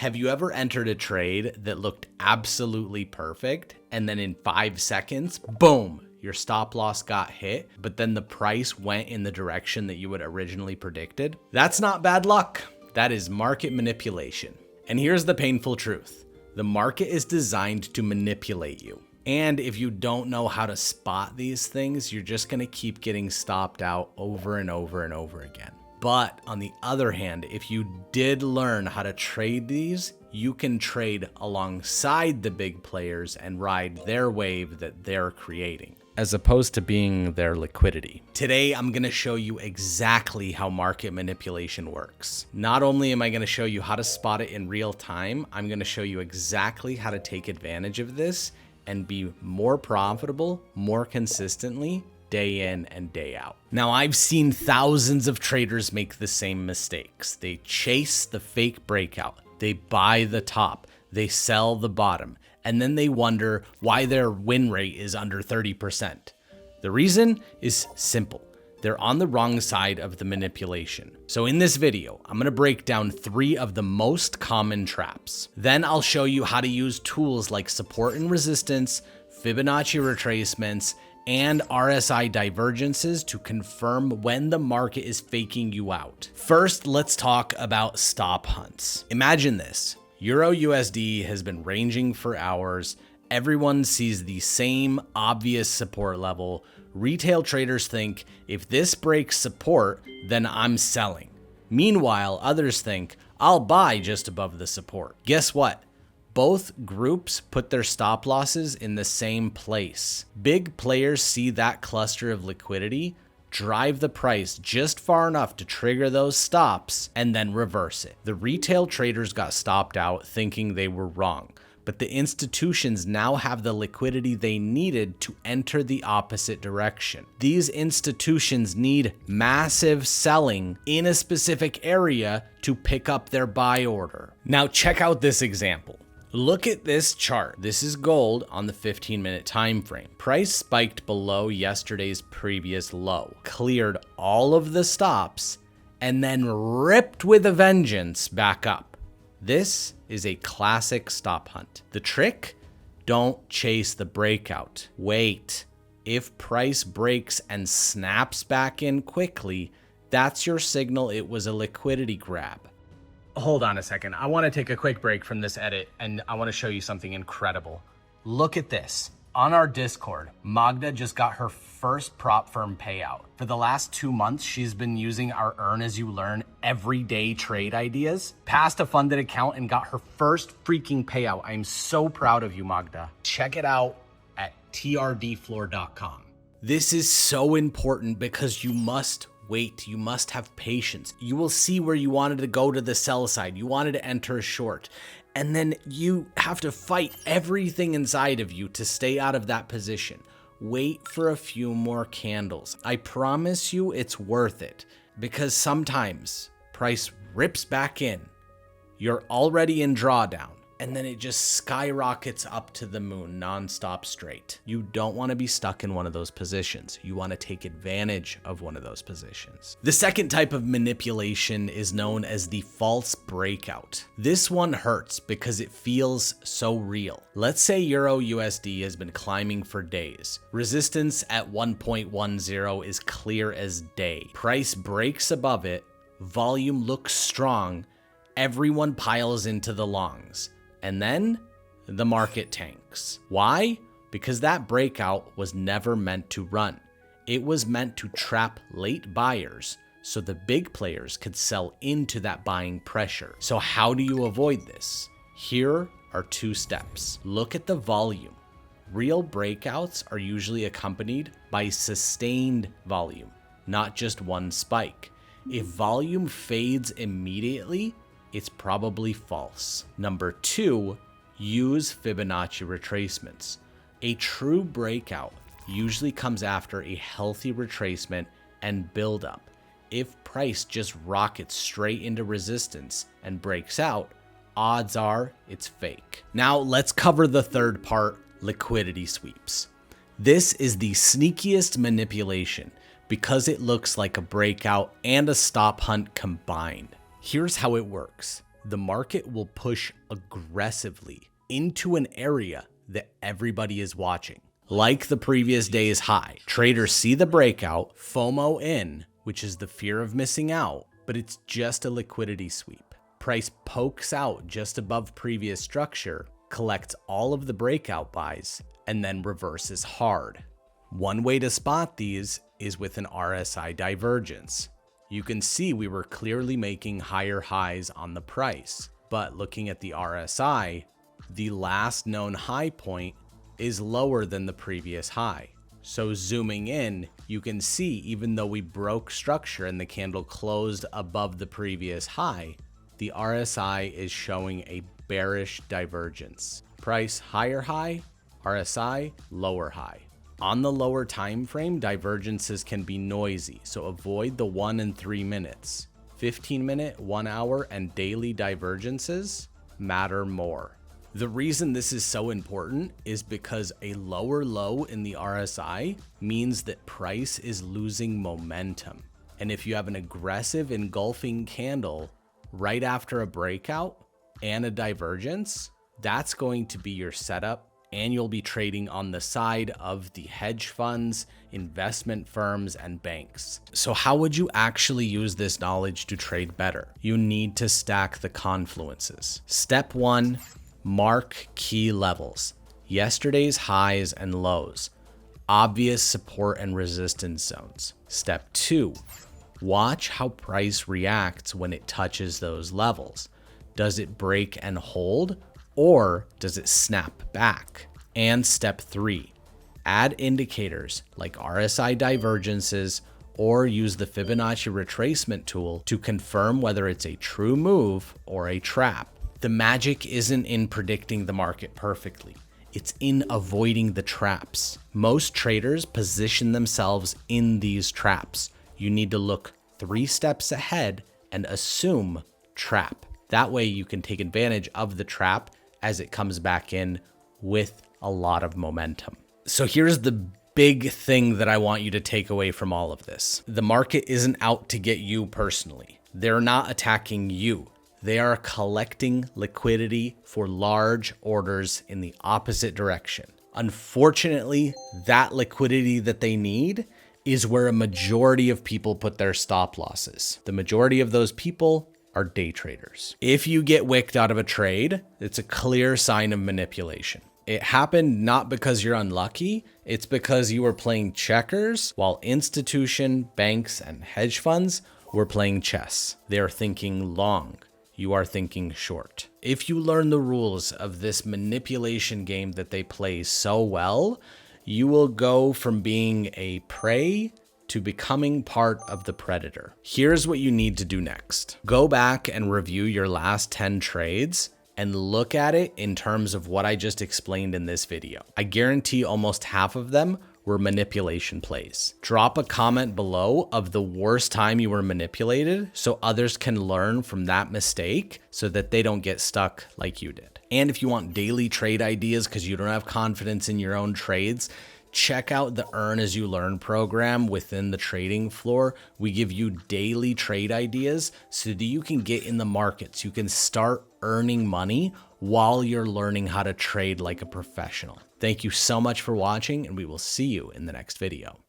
Have you ever entered a trade that looked absolutely perfect and then in 5 seconds, boom, your stop loss got hit, but then the price went in the direction that you had originally predicted? That's not bad luck. That is market manipulation. And here's the painful truth. The market is designed to manipulate you. And if you don't know how to spot these things, you're just gonna keep getting stopped out over and over and over again. But on the other hand, if you did learn how to trade these, you can trade alongside the big players and ride their wave that they're creating, as opposed to being their liquidity. Today, I'm gonna show you exactly how market manipulation works. Not only am I gonna show you how to spot it in real time, I'm gonna show you exactly how to take advantage of this and be more profitable, more consistently, day in and day out. Now, I've seen thousands of traders make the same mistakes. They chase the fake breakout, they buy the top, they sell the bottom, and then they wonder why their win rate is under 30%. The reason is simple. They're on the wrong side of the manipulation. So in this video, I'm gonna break down 3 of the most common traps. Then I'll show you how to use tools like support and resistance, Fibonacci retracements, and RSI divergences to confirm when the market is faking you out. First, let's talk about stop hunts. Imagine this. Euro USD has been ranging for hours. Everyone sees the same obvious support level. Retail traders think if this breaks support, then I'm selling. Meanwhile, others think I'll buy just above the support. Guess what? Both groups put their stop losses in the same place. Big players see that cluster of liquidity, drive the price just far enough to trigger those stops, and then reverse it. The retail traders got stopped out thinking they were wrong, but the institutions now have the liquidity they needed to enter the opposite direction. These institutions need massive selling in a specific area to pick up their buy order. Now check out this example. Look at this chart. This is gold on the 15-minute time frame. Price spiked below yesterday's previous low, cleared all of the stops, and then ripped with a vengeance back up. This is a classic stop hunt. The trick? Don't chase the breakout. Wait. If price breaks and snaps back in quickly, that's your signal it was a liquidity grab. Hold on a second. I want to take a quick break from this edit and I want to show you something incredible. Look at this. On our Discord, Magda just got her first prop firm payout. For the last 2 months, she's been using our Earn As You Learn everyday trade ideas, passed a funded account and got her first freaking payout. I'm so proud of you, Magda. Check it out at trdfloor.com. This is so important because you must wait. You must have patience. You will see where you wanted to go to the sell side. You wanted to enter a short. And then you have to fight everything inside of you to stay out of that position. Wait for a few more candles. I promise you it's worth it because sometimes price rips back in. You're already in drawdown. And then it just skyrockets up to the moon nonstop straight. You don't want to be stuck in one of those positions. You want to take advantage of one of those positions. The second type of manipulation is known as the false breakout. This one hurts because it feels so real. Let's say Euro USD has been climbing for days. Resistance at 1.10 is clear as day. Price breaks above it. Volume looks strong. Everyone piles into the longs. And then the market tanks. Why? Because that breakout was never meant to run. It was meant to trap late buyers so the big players could sell into that buying pressure. So how do you avoid this? Here are 2 steps. Look at the volume. Real breakouts are usually accompanied by sustained volume, not just one spike. If volume fades immediately, it's probably false. Number 2, use Fibonacci retracements. A true breakout usually comes after a healthy retracement and buildup. If price just rockets straight into resistance and breaks out, odds are it's fake. Now let's cover the third part, liquidity sweeps. This is the sneakiest manipulation because it looks like a breakout and a stop hunt combined. Here's how it works. the market will push aggressively into an area that everybody is watching. Like the previous day's high, traders see the breakout, FOMO in, which is the fear of missing out, but it's just a liquidity sweep. Price pokes out just above previous structure, collects all of the breakout buys, and then reverses hard. One way to spot these is with an RSI divergence. You can see we were clearly making higher highs on the price, but looking at the RSI, the last known high point is lower than the previous high. So zooming in, you can see even though we broke structure and the candle closed above the previous high, the RSI is showing a bearish divergence. Price higher high, RSI lower high. On the lower time frame, divergences can be noisy, so avoid the 1 and 3 minutes. 15-minute, 1 hour, and daily divergences matter more. The reason this is so important is because a lower low in the RSI means that price is losing momentum. And if you have an aggressive engulfing candle right after a breakout and a divergence, that's going to be your setup, and you'll be trading on the side of the hedge funds, investment firms, and banks. So how would you actually use this knowledge to trade better? You need to stack the confluences. Step 1, mark key levels, yesterday's highs and lows, obvious support and resistance zones. Step 2, watch how price reacts when it touches those levels. Does it break and hold, or does it snap back? And step 3, add indicators like RSI divergences or use the Fibonacci retracement tool to confirm whether it's a true move or a trap. The magic isn't in predicting the market perfectly. It's in avoiding the traps. Most traders position themselves in these traps. You need to look 3 steps ahead and assume trap. That way you can take advantage of the trap as it comes back in with a lot of momentum. So here's the big thing that I want you to take away from all of this. The market isn't out to get you personally. They're not attacking you. They are collecting liquidity for large orders in the opposite direction. Unfortunately, that liquidity that they need is where a majority of people put their stop losses. The majority of those people are day traders. If you get wicked out of a trade, it's a clear sign of manipulation. It happened not because you're unlucky, it's because you were playing checkers while institution, banks, and hedge funds were playing chess. They're thinking long. You are thinking short. If you learn the rules of this manipulation game that they play so well, you will go from being a prey to becoming part of the predator. Here's what you need to do next. Go back and review your last 10 trades and look at it in terms of what I just explained in this video. I guarantee almost half of them were manipulation plays. Drop a comment below of the worst time you were manipulated so others can learn from that mistake so that they don't get stuck like you did. And if you want daily trade ideas because you don't have confidence in your own trades, check out the Earn As You Learn program within the trading floor. We give you daily trade ideas so that you can get in the markets. You can start earning money while you're learning how to trade like a professional. Thank you so much for watching, and we will see you in the next video.